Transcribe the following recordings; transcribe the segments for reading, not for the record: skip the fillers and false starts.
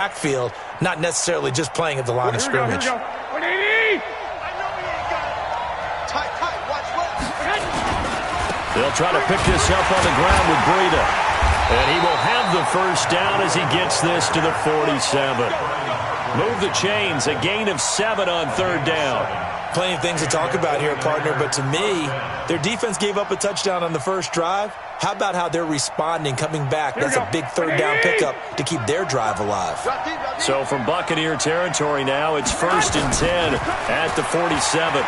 backfield, not necessarily just playing at the line of scrimmage. They'll try to pick this up on the ground with Breida. And he will have the first down as he gets this to the 47. Move the chains, a gain of 7 on third down. Plenty of things to talk about here, partner, but to me, their defense gave up a touchdown on the first drive. How about how they're responding, coming back? That's a big third down pickup to keep their drive alive. So from Buccaneer territory now, it's 1st and 10 at the 47.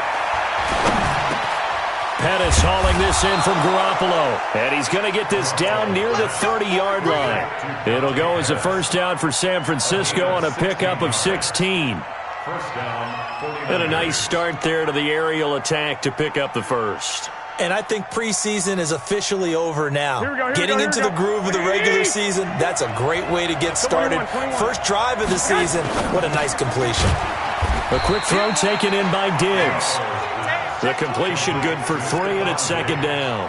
Pettis hauling this in from Garoppolo. And he's going to get this down near the 30-yard line. It'll go as a first down for San Francisco on a pickup of 16. And a nice start there to the aerial attack to pick up the first. And I think preseason is officially over now. Getting into the groove of the regular season, that's a great way to get started. First drive of the season, what a nice completion. A quick throw taken in by Diggs. The completion good for 3, and it's 2nd down.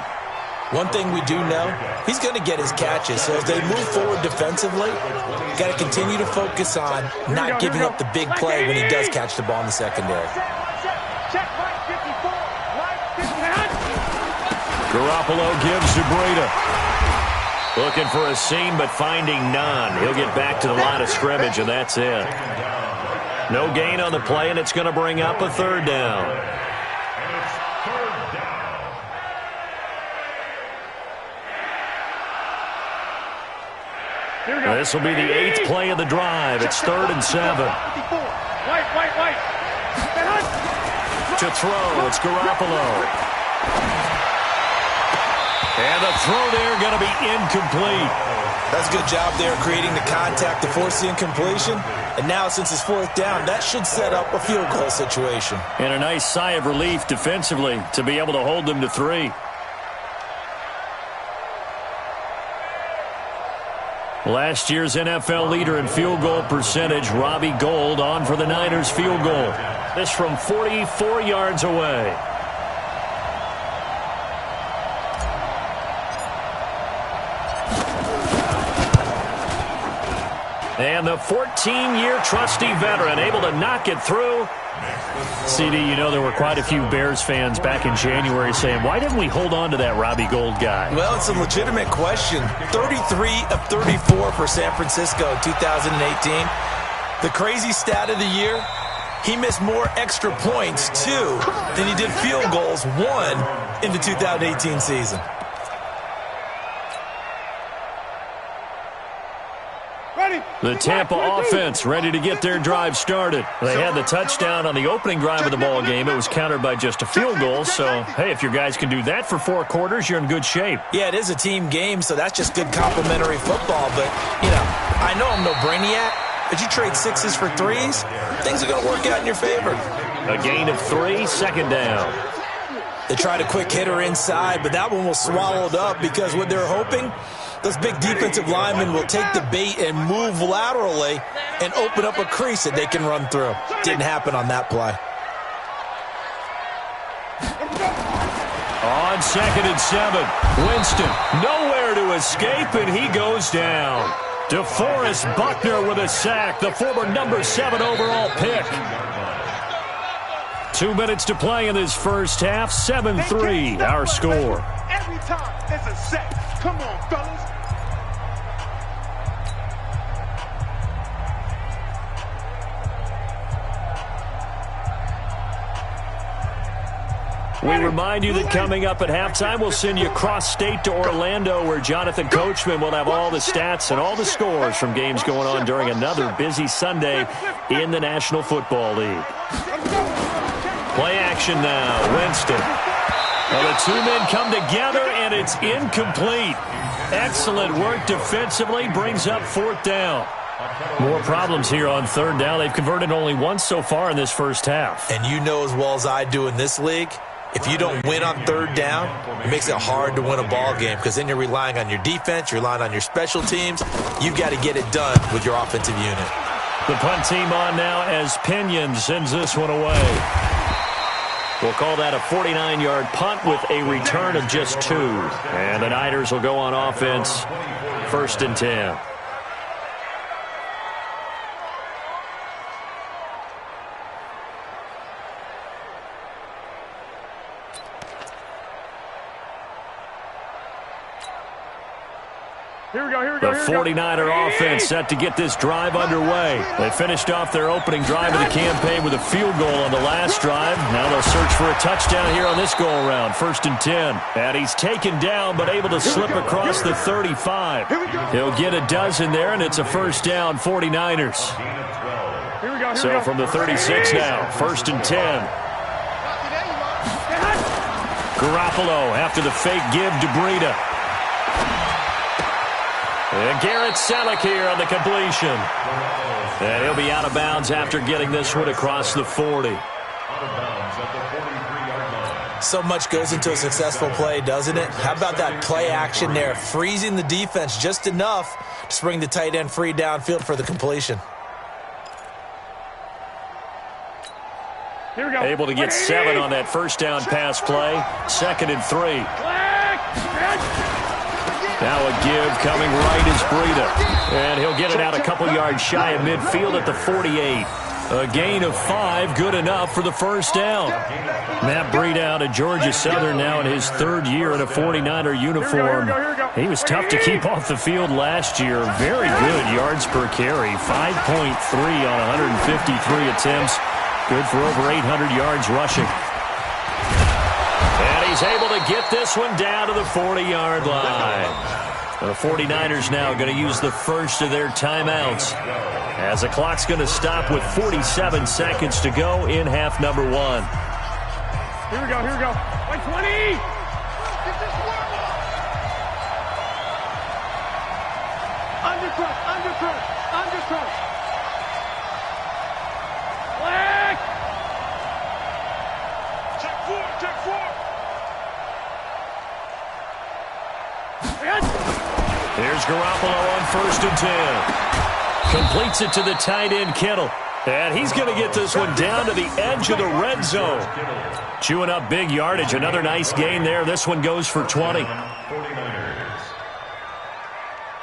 One thing we do know, he's going to get his catches. So as they move forward defensively, got to continue to focus on not giving up the big play when he does catch the ball in the secondary. Garoppolo gives to Breida. Looking for a seam, but finding none. He'll get back to the line of scrimmage, and that's it. No gain on the play, and it's going to bring up a 3rd down. This will be the 8th play of the drive. It's 3rd and 7. To throw, it's Garoppolo. And the throw there going to be incomplete. That's a good job there creating the contact to force the incompletion. And now since it's 4th down, that should set up a field goal situation. And a nice sigh of relief defensively to be able to hold them to 3. Last year's NFL leader in field goal percentage, Robbie Gould, on for the Niners field goal. This from 44 yards away. And the 14-year trusty veteran able to knock it through. CD, you know there were quite a few Bears fans back in January saying, why didn't we hold on to that Robbie Gould guy? Well, it's a legitimate question. 33 of 34 for San Francisco in 2018. The crazy stat of the year, he missed more extra points, 2, than he did field goals, 1, in the 2018 season. The Tampa offense ready to get their drive started. They had the touchdown on the opening drive of the ball game. It was countered by just a field goal. So, hey, if your guys can do that for 4 quarters, you're in good shape. Yeah, it is a team game, so that's just good complimentary football. But, you know, I know I'm no brainiac, but you trade 6s for 3s, things are going to work out in your favor. A gain of 3, 2nd down. They tried a quick hitter inside, but that one was swallowed up because what they're hoping, those big defensive linemen will take the bait and move laterally and open up a crease that they can run through. Didn't happen on that play. On 2nd and 7, Winston nowhere to escape, and he goes down. DeForest Buckner with a sack, the former number 7 overall pick. 2 minutes to play in this first half, 7-3 our score. Every time it's a set. Come on, fellas. We remind you that coming up at halftime, we'll send you cross-state to Orlando, where Jonathan Coachman will have all the stats and all the scores from games going on during another busy Sunday in the National Football League. Play action now, Winston. Well, the 2 men come together, and it's incomplete. Excellent work defensively, brings up 4th down. More problems here on 3rd down. They've converted only once so far in this first half. And you know as well as I do in this league, if you don't win on 3rd down, it makes it hard to win a ball game because then you're relying on your defense, you're relying on your special teams. You've got to get it done with your offensive unit. The punt team on now as Pinion sends this one away. We'll call that a 49-yard punt with a return of just 2. And the Niners will go on offense, 1st and 10. The 49er offense set to get this drive underway. They finished off their opening drive of the campaign with a field goal on the last drive. Now they'll search for a touchdown here on this go-around. 1st and 10. And he's taken down but able to slip across the 35. He'll get a dozen there, and it's a 1st down, 49ers. So from the 36 now, 1st and 10. Garoppolo after the fake give to Breida. And Garrett Selleck here on the completion. And he'll be out of bounds after getting this one across the 40. So much goes into a successful play, doesn't it? How about that play action there? Freezing the defense just enough to bring the tight end free downfield for the completion. Here we go. Able to get 7 on that 1st down pass play. 2nd and 3. Now a give coming right is Breida. And he'll get it out a couple yards shy of midfield at the 48. A gain of 5, good enough for the 1st down. Matt Breida out of Georgia Southern now in his 3rd year in a 49er uniform. He was tough to keep off the field last year. Very good yards per carry. 5.3 on 153 attempts. Good for over 800 yards rushing. And he's able to get this one down to the 40-yard line. The 49ers now going to use the first of their timeouts as the clock's going to stop with 47 seconds to go in half number 1. Here we go. 120. Undercross. Black. Check 4. Here's Garoppolo on 1st and 10. Completes it to the tight end, Kittle. And he's going to get this one down to the edge of the red zone. Chewing up big yardage. Another nice gain there. This one goes for 20. Here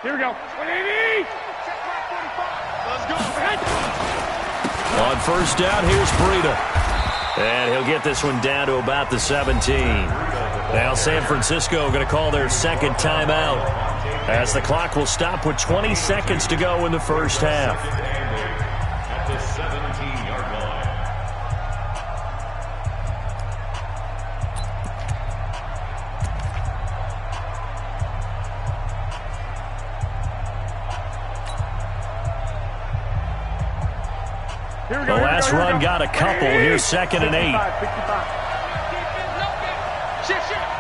we go. 180. Let's go. On 1st down, here's Breida. And he'll get this one down to about the 17. Now San Francisco going to call their 2nd timeout as the clock will stop with 20 seconds to go in the 1st half. At the 17-yard line. The last run got a couple. Here's 2nd and 8. 65.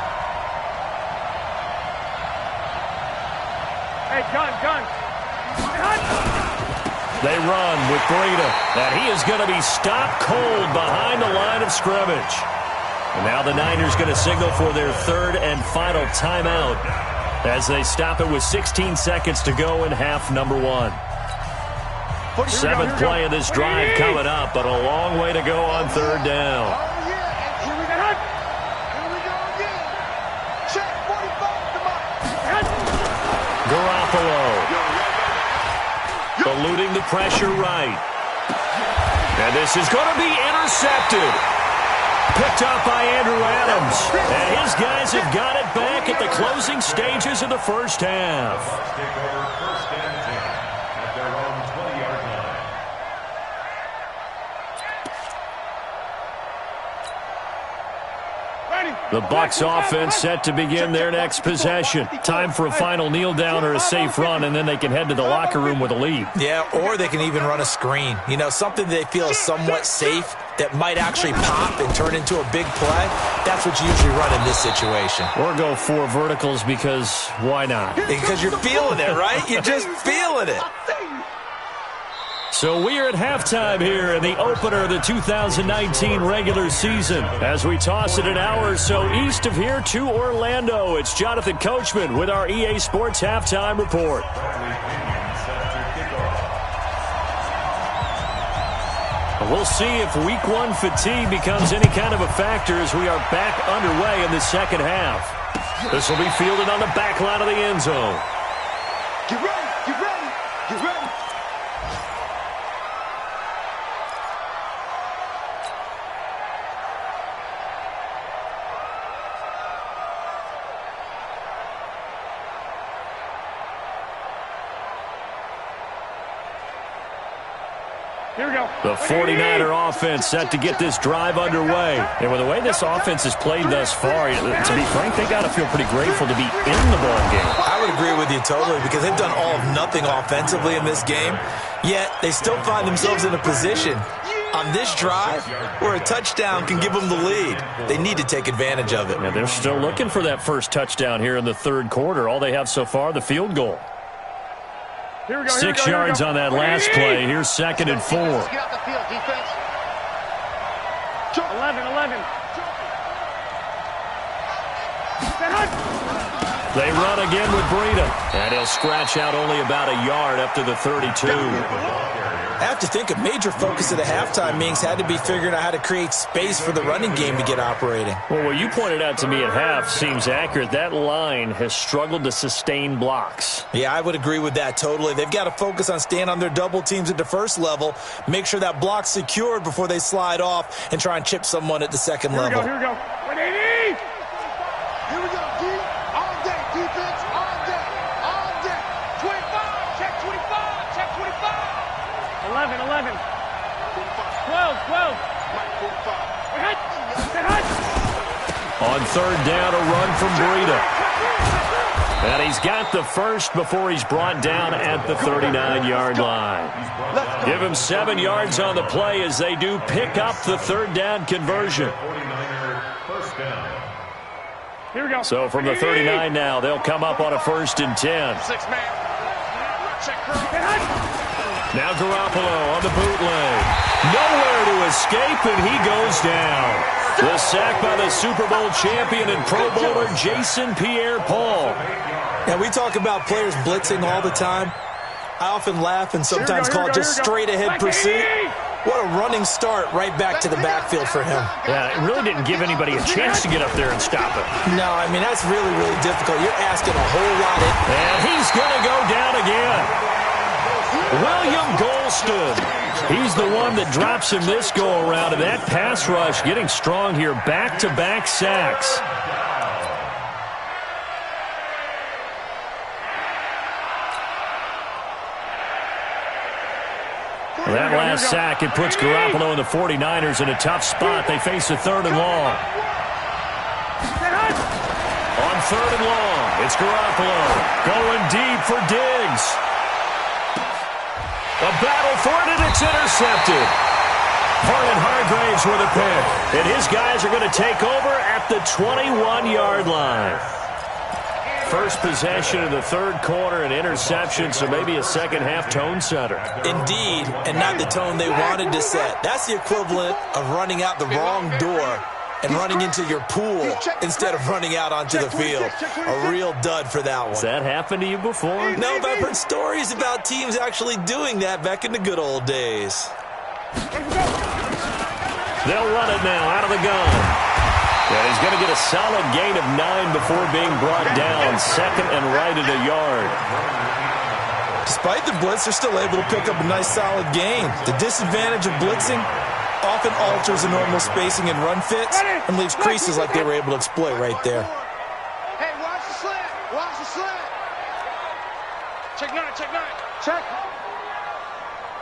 Hey, gun. They run with Breida, and he is going to be stopped cold behind the line of scrimmage. And now the Niners going to signal for their 3rd and final timeout as they stop it with 16 seconds to go in half number 1. 7th play of this drive coming up, but a long way to go on 3rd down. Here we go again. Check 45 to Mike. Garoppolo eluding the pressure right. And this is going to be intercepted. Picked up by Andrew Adams. And his guys have got it back at the closing stages of the 1st half. take over 1st and 10 at their own 20-yard line. The Bucs offense set to begin their next possession. Time for a final kneel down or a safe run, and then they can head to the locker room with a lead. Yeah, or they can even run a screen. You know, something they feel is somewhat safe that might actually pop and turn into a big play. That's what you usually run in this situation. Or go 4 verticals because why not? Because you're feeling it, right? You're just feeling it. So we are at halftime here in the opener of the 2019 regular season. As we toss it an hour or so east of here to Orlando, it's Jonathan Coachman with our EA Sports Halftime Report. We'll see if Week 1 fatigue becomes any kind of a factor as we are back underway in the second half. This will be fielded on the back line of the end zone. Get ready, get ready, get ready. Here we go. The 49er offense set to get this drive underway. And with the way this offense has played thus far, to be frank, they got to feel pretty grateful to be in the ball game. I would agree with you totally because they've done all of nothing offensively in this game, yet they still find themselves in a position on this drive where a touchdown can give them the lead. They need to take advantage of it. Now they're still looking for that first touchdown here in the third quarter. All they have so far, the field goal. Here we go. 6 yards on that last play. Here's 2nd and 4. Get out the field, defense. 11. They run again with Breida. And he'll scratch out only about a yard up to the 32. I have to think a major focus of the halftime meetings had to be figuring out how to create space for the running game to get operating. Well, what you pointed out to me at half seems accurate. That line has struggled to sustain blocks. Yeah, I would agree with that totally. They've got to focus on staying on their double teams at the first level, make sure that block's secured before they slide off and try and chip someone at the second level. Here we go. 180. Here we go, D. All day, defense, all day. 25, check 25, check 25. 11. 12. On third down, a run from Breida. And he's got the first before he's brought down at the 39-yard line. Give him 7 yards on the play as they do pick up the third down conversion. Here we go. So from the 39 now, they'll come up on a 1st and 10. 6-man. Now Garoppolo on the bootleg. Nowhere to escape, and he goes down. The sack by the Super Bowl champion and Pro Bowler Jason Pierre-Paul. And we talk about players blitzing all the time. I often laugh and sometimes call it just straight-ahead pursuit. What a running start right back to the backfield for him. Yeah, it really didn't give anybody a chance to get up there and stop it. No, I mean, that's really, really difficult. You're asking a whole lot. And he's going to go down again. William Golston. He's the one that drops him this go-around, and that pass rush getting strong here. Back-to-back sacks. That last sack, it puts Garoppolo and the 49ers in a tough spot. They face a 3rd and long. On 3rd and long, it's Garoppolo going deep for Diggs. A battle for it, and it's intercepted. Vernon Hargraves with a pick. And his guys are going to take over at the 21-yard line. First possession of the third quarter, an interception, so maybe a second-half tone setter. Indeed, and not the tone they wanted to set. That's the equivalent of running out the wrong door and running into your pool instead of running out onto the field. A real dud for that one. Has that happened to you before? No, but I've heard stories about teams actually doing that back in the good old days. They'll run it now out of the gun. And he's going to get a solid gain of 9 before being brought down. 2nd and right at a yard. Despite the blitz, they're still able to pick up a nice solid gain. The disadvantage of blitzing often alters the normal spacing and run fits and leaves creases like they were able to exploit right there. Hey, watch the slant. Watch the slant. Check 9. Check.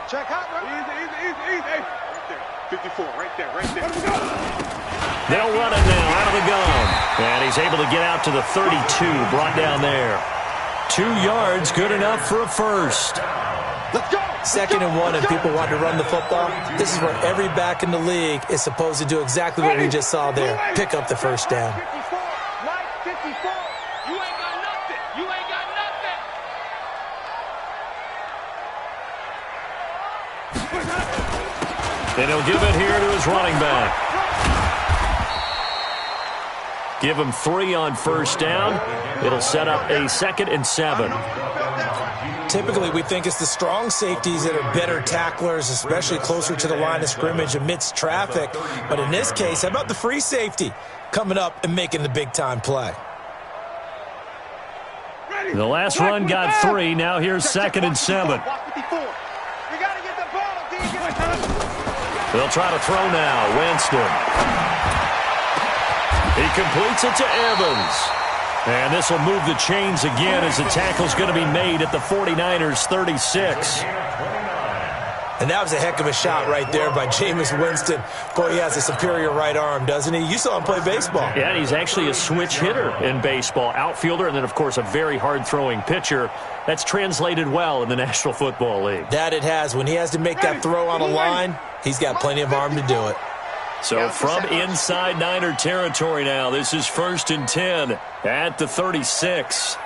Check hot, bro. Easy. Hey. Right there. 54, right there. Let him go. They'll run it now out of the gun. And he's able to get out to the 32, brought down there. 2 yards, good enough for a first. Let's go. 2nd and 1, and people want to run the football. This is where every back in the league is supposed to do exactly what we just saw there. Pick up the first down. 54. Mike, 54. You ain't got nothing. And he'll give it here to his running back. Give him 3 on first down. It'll set up a 2nd and 7. Typically, we think it's the strong safeties that are better tacklers, especially closer to the line of scrimmage amidst traffic. But in this case, how about the free safety coming up and making the big-time play? The last run got 3. Now here's 2nd and 7. They'll try to throw now. Winston. He completes it to Evans. And this will move the chains again as the tackle's going to be made at the 49ers' 36. And that was a heck of a shot right there by Jameis Winston. Boy, he has a superior right arm, doesn't he? You saw him play baseball. Yeah, he's actually a switch hitter in baseball. Outfielder, and then, of course, a very hard-throwing pitcher. That's translated well in the National Football League. That it has. When he has to make that throw on a line, he's got plenty of arm to do it. So from inside Niner territory now, this is 1st and 10 at the 36.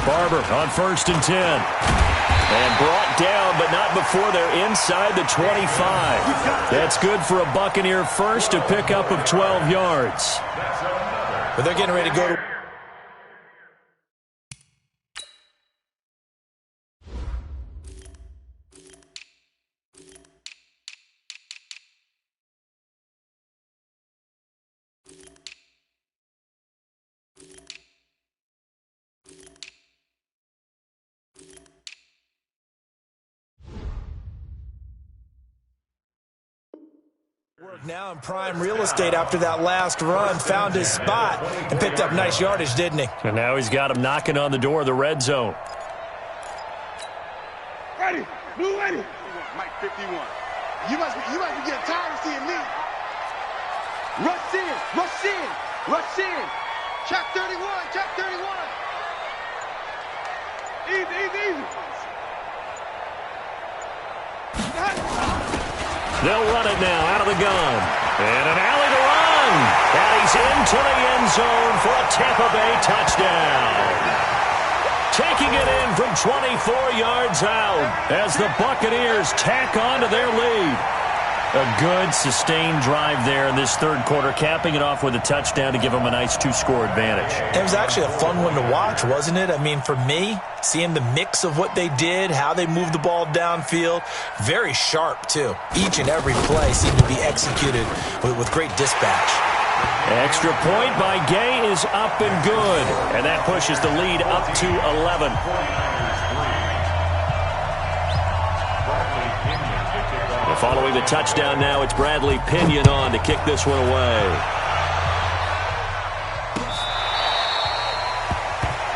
Barber on 1st and 10. And brought down, but not before they're inside the 25. That's good for a Buccaneer first, a pickup of 12 yards. But they're getting ready to go to... Now in prime real estate after that last run, found his spot and picked up nice yardage, didn't he? And now he's got him knocking on the door of the red zone. Ready, move ready. Mike 51. You must be getting tired of seeing me. Rush in, rush in, rush in. Check 31, check 31. Easy. They'll run it now out of the gun. And an alley to run. And he's into the end zone for a Tampa Bay touchdown. Taking it in from 24 yards out as the Buccaneers tack on to their lead. A good, sustained drive there in this third quarter, capping it off with a touchdown to give them a nice 2-score advantage. It was actually a fun one to watch, wasn't it? I mean, for me, seeing the mix of what they did, how they moved the ball downfield, very sharp, too. Each and every play seemed to be executed with great dispatch. Extra point by Gay is up and good, and that pushes the lead up to 11. Following the touchdown now, it's Bradley Pinion on to kick this one away.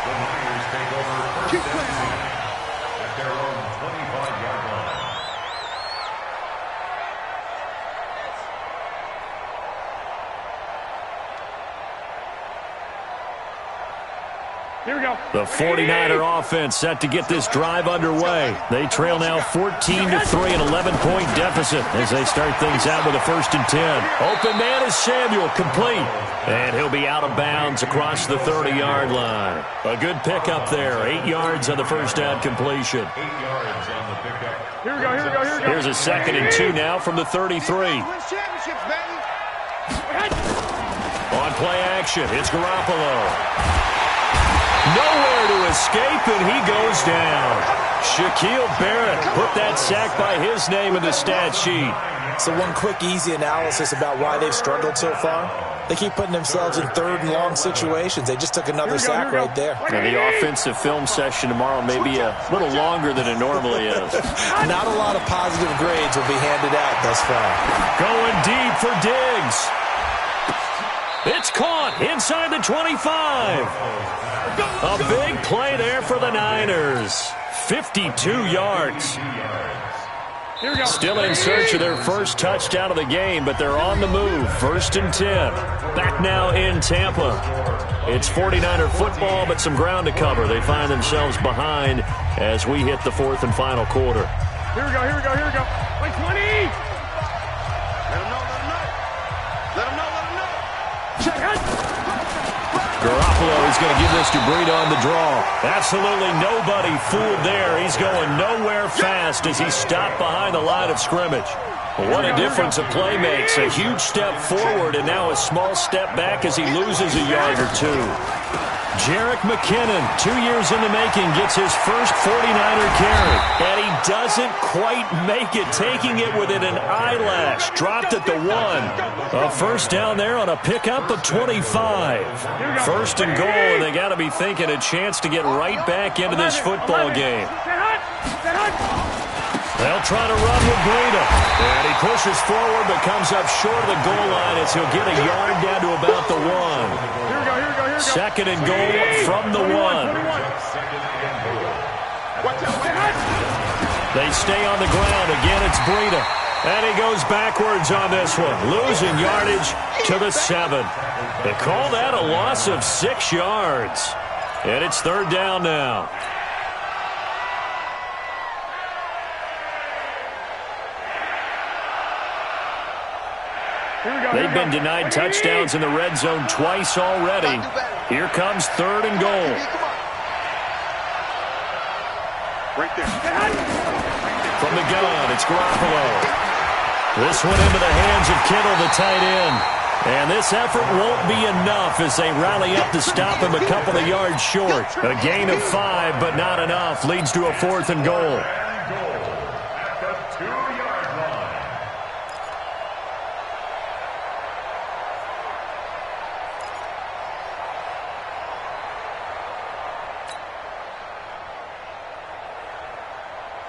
The Niners take over first and 10 at their own 25-yard line. Here we go. The 49er offense set to get this drive underway. They trail now 14-3, an 11-point deficit as they start things out with a 1st and 10. Open man is Samuel, complete. And he'll be out of bounds across the 30-yard line. A good pickup there, 8 yards on the first down completion. 8 yards on the pickup. Here we go. Here's a 2nd and 2 now from the 33. Win championships, baby. On play action, it's Garoppolo. Nowhere to escape, and he goes down. Shaquille Barrett put that sack by his name in the stat sheet. So one quick, easy analysis about why they've struggled so far. They keep putting themselves in 3rd and long situations. They just took another sack right there. And the offensive film session tomorrow may be a little longer than it normally is. Not a lot of positive grades will be handed out thus far. Going deep for Diggs. It's caught inside the 25. A big play there for the Niners. 52 yards. Still in search of their first touchdown of the game, but they're on the move. 1st and 10. Back now in Tampa. It's 49er football, but some ground to cover. They find themselves behind as we hit the 4th and final quarter. Here we go. Like 20. Let him know. Check it. Garoppolo is going to give this to Breida on the draw. Absolutely nobody fooled there. He's going nowhere fast as he's stopped behind the line of scrimmage. What a difference a play makes. A huge step forward and now a small step back as he loses a yard or two. Jerick McKinnon, 2 years in the making, gets his first 49er carry. And he doesn't quite make it, taking it within an eyelash. Dropped at the 1. A first down there on a pickup of 25. 1st and goal, and they got to be thinking a chance to get right back into this football game. They'll try to run with Breida. And he pushes forward but comes up short of the goal line as he'll get a yard down to about the 1. 2nd and goal from the 1. Watch out. They stay on the ground. Again, it's Breida. And he goes backwards on this one, losing yardage to the 7. They call that a loss of 6 yards. And it's 3rd down now. They've been denied touchdowns in the red zone twice already. Here comes 3rd and goal. Right there. From the gun, it's Garoppolo. This one into the hands of Kittle, the tight end. And this effort won't be enough as they rally up to stop him a couple of yards short. A gain of 5, but not enough. Leads to a 4th and goal.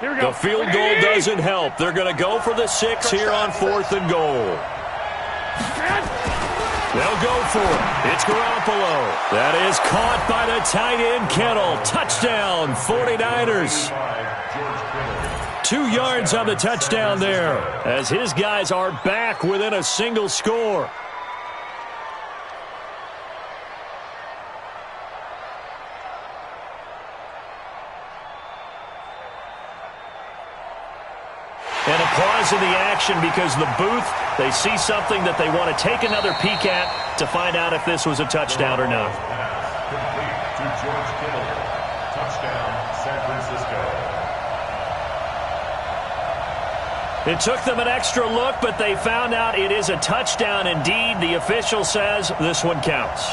The field goal doesn't help. They're going to go for the 6 here on 4th and goal. They'll go for it. It's Garoppolo. That is caught by the tight end, Kittle. Touchdown, 49ers. 2 yards on the touchdown there, as his guys are back within a single score. And a pause in the action because the booth, they see something that they want to take another peek at to find out if this was a touchdown or not. Complete to George Kittle. Touchdown, San Francisco. It took them an extra look, but they found out it is a touchdown indeed. The official says this one counts.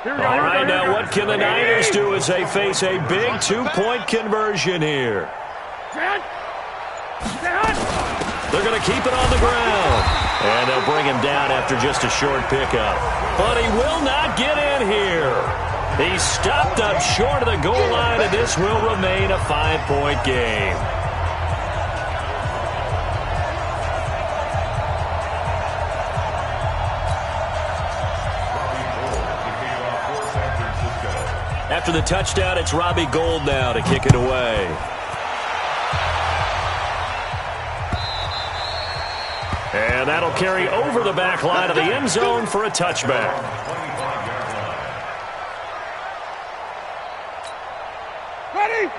All right, now what can the Niners do as they face a big 2-point conversion here? They're going to keep it on the ground. And they'll bring him down after just a short pickup. But he will not get in here. He's stopped up short of the goal line, and this will remain a 5-point game. After the touchdown, it's Robbie Gould now to kick it away. And that'll carry over the back line of the end zone for a touchback.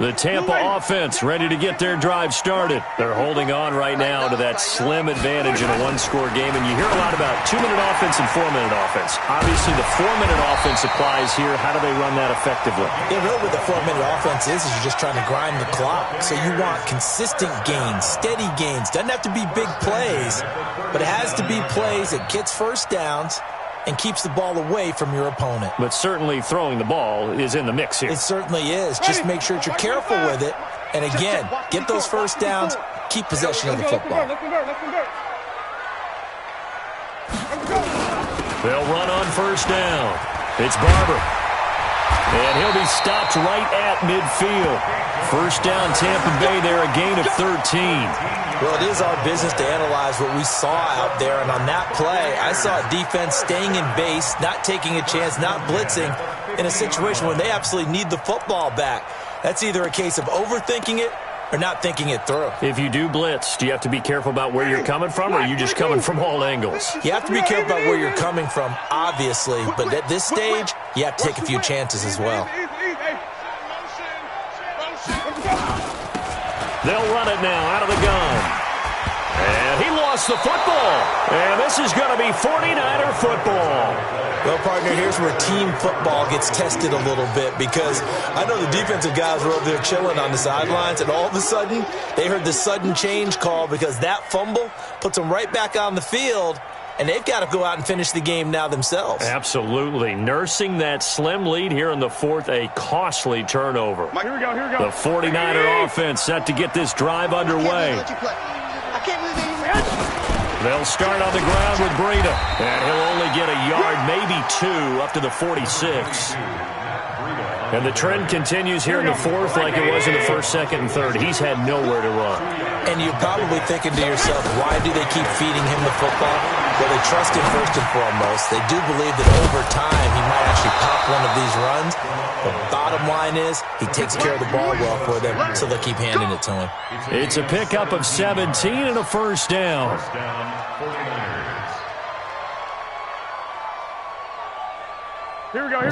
The Tampa offense ready to get their drive started. They're holding on right now to that slim advantage in a one-score game. And you hear a lot about 2-minute offense and 4-minute offense. Obviously, the 4-minute offense applies here. How do they run that effectively? Yeah, really what the 4-minute offense is you're just trying to grind the clock. So you want consistent gains, steady gains. Doesn't have to be big plays, but it has to be plays that gets first downs and keeps the ball away from your opponent. But certainly throwing the ball is in the mix here. It certainly is. Just make sure that you're careful with it. And again, get those first downs, keep possession of the football. They'll run on first down. It's Barber. And he'll be stopped right at midfield. First down, Tampa Bay there, a gain of 13. Well, it is our business to analyze what we saw out there. And on that play, I saw a defense staying in base, not taking a chance, not blitzing in a situation when they absolutely need the football back. That's either a case of overthinking it or not thinking it through. If you do blitz, do you have to be careful about where you're coming from, or are you just coming from all angles? You have to be careful about where you're coming from, obviously. But at this stage, you have to take a few chances as well. They'll run it now out of the gun. And he lost the football. And this is going to be 49er football. Well, partner, here's where team football gets tested a little bit, because I know the defensive guys were over there chilling on the sidelines, and all of a sudden, they heard the sudden change call because that fumble puts them right back on the field, and they've got to go out and finish the game now themselves. Absolutely. Nursing that slim lead here in the fourth, a costly turnover. Here we go. The 49er offense set to get this drive underway. They'll start on the ground with Breida. And he'll only get a yard, maybe 2, up to the 46. And the trend continues here in the fourth like it was in the first, second, and third. He's had nowhere to run. And you're probably thinking to yourself, why do they keep feeding him the football? Well, they trust him first and foremost. They do believe that over time he might actually pop one of these runs. The bottom line is he takes care of the ball well for them, so they'll keep handing it to him. It's a pickup of 17 and a first down. First down, 49ers.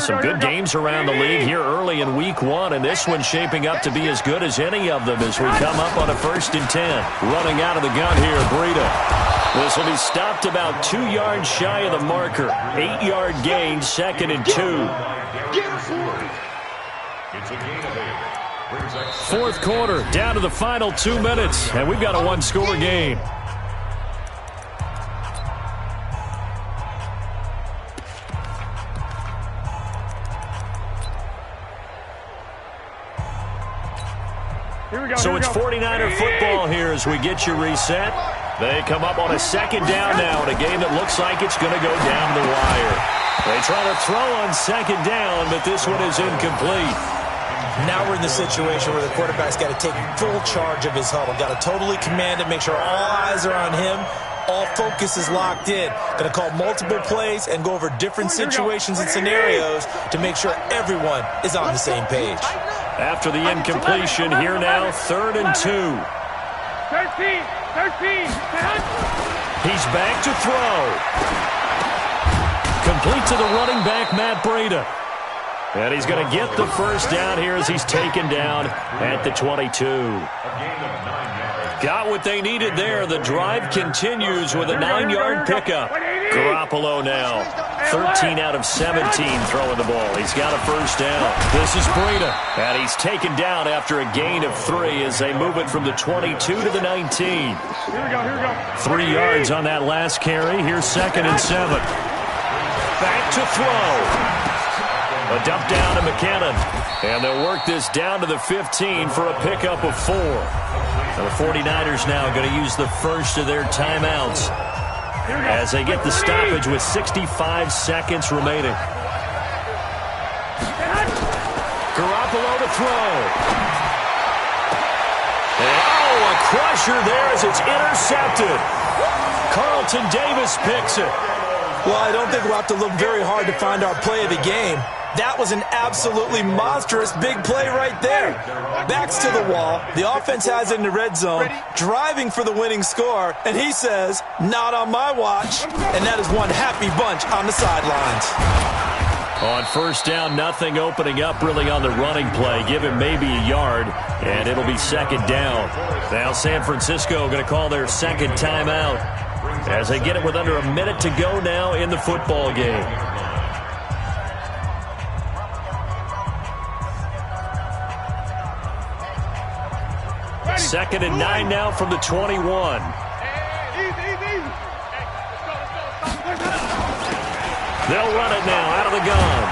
Some good games around the league here early in week one, and this one's shaping up to be as good as any of them as we come up on a 1st and 10. Running out of the gun here, Breida. This will be stopped about 2 yards shy of the marker. 8-yard gain, 2nd and 2. It's a gain of 8. Brings up Fourth quarter, down to the final 2 minutes, and we've got a one-score game. So it's 49er football here as we get you reset. They come up on a 2nd down now in a game that looks like it's going to go down the wire. They try to throw on 2nd down, but this one is incomplete. Now we're in the situation where the quarterback's got to take full charge of his huddle. Got to totally command it, make sure all eyes are on him. All focus is locked in. Going to call multiple plays and go over different situations and scenarios to make sure everyone is on the same page. After the incompletion, here now, 3rd and 2. 13. He's back to throw. Complete to the running back, Matt Breida. And he's going to get the first down here as he's taken down at the 22. Got what they needed there. The drive continues with a 9-yard pickup. Garoppolo now, 13 out of 17 throwing the ball. He's got a first down. This is Breida. And he's taken down after a gain of 3 as they move it from the 22 to the 19. Here we go. 3 yards on that last carry. Here's 2nd and 7. Back to throw. A dump down to McKinnon. And they'll work this down to the 15 for a pickup of 4. So the 49ers now going to use the first of their timeouts as they get the stoppage with 65 seconds remaining. Garoppolo to throw. And, a crusher there as it's intercepted. Carlton Davis picks it. Well, I don't think we'll have to look very hard to find our play of the game. That was an absolutely monstrous big play right there. Backs to the wall. The offense has it in the red zone, driving for the winning score, and he says, not on my watch. And that is one happy bunch on the sidelines. On first down, nothing opening up really on the running play. Give him maybe a yard, and it'll be 2nd down. Now San Francisco going to call their 2nd timeout as they get it with under a minute to go now in the football game. 2nd and 9 now from the 21. Easy. They'll run it now out of the gun.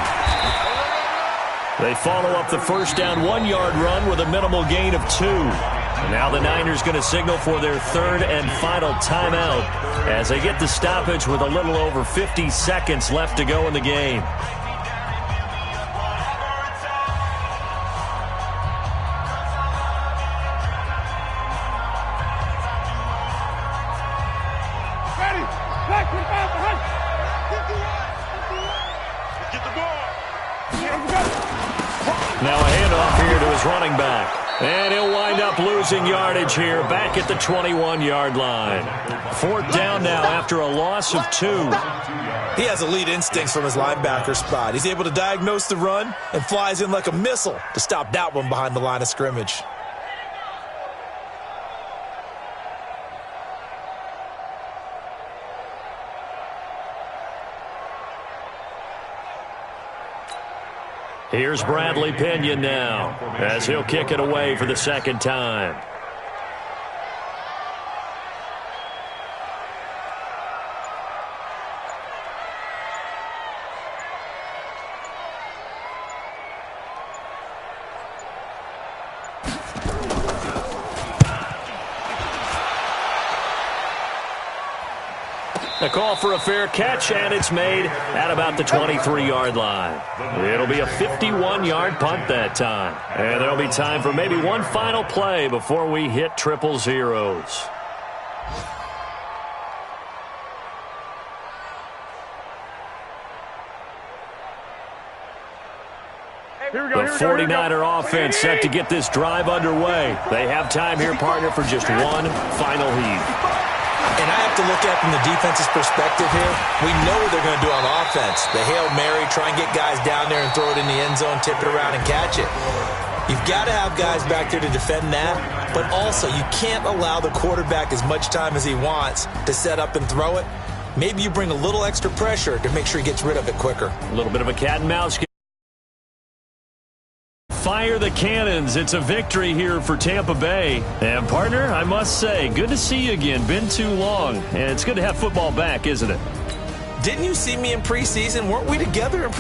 They follow up the first down 1-yard run with a minimal gain of 2. And now the Niners going to signal for their 3rd and final timeout as they get the stoppage with a little over 50 seconds left to go in the game. Now a handoff here to his running back. And he'll wind up losing yardage here back at the 21-yard line. 4th down now after a loss of 2. He has elite instincts from his linebacker spot. He's able to diagnose the run and flies in like a missile to stop that one behind the line of scrimmage. Here's Bradley Pinion now as he'll kick it away for the 2nd time. A call for a fair catch, and it's made at about the 23-yard line. It'll be a 51-yard punt that time. And there'll be time for maybe one final play before we hit triple zeros. The 49er offense set to get this drive underway. They have time here, partner, for just one final heave. And I have to look at from the defense's perspective here. We know what they're going to do on offense. The Hail Mary, try and get guys down there and throw it in the end zone, tip it around and catch it. You've got to have guys back there to defend that, but also you can't allow the quarterback as much time as he wants to set up and throw it. Maybe you bring a little extra pressure to make sure he gets rid of it quicker. A little bit of a cat and mouse game. Fire the cannons. It's a victory here for Tampa Bay. And, partner, I must say, good to see you again. Been too long. And it's good to have football back, isn't it? Didn't you see me in preseason? Weren't we together in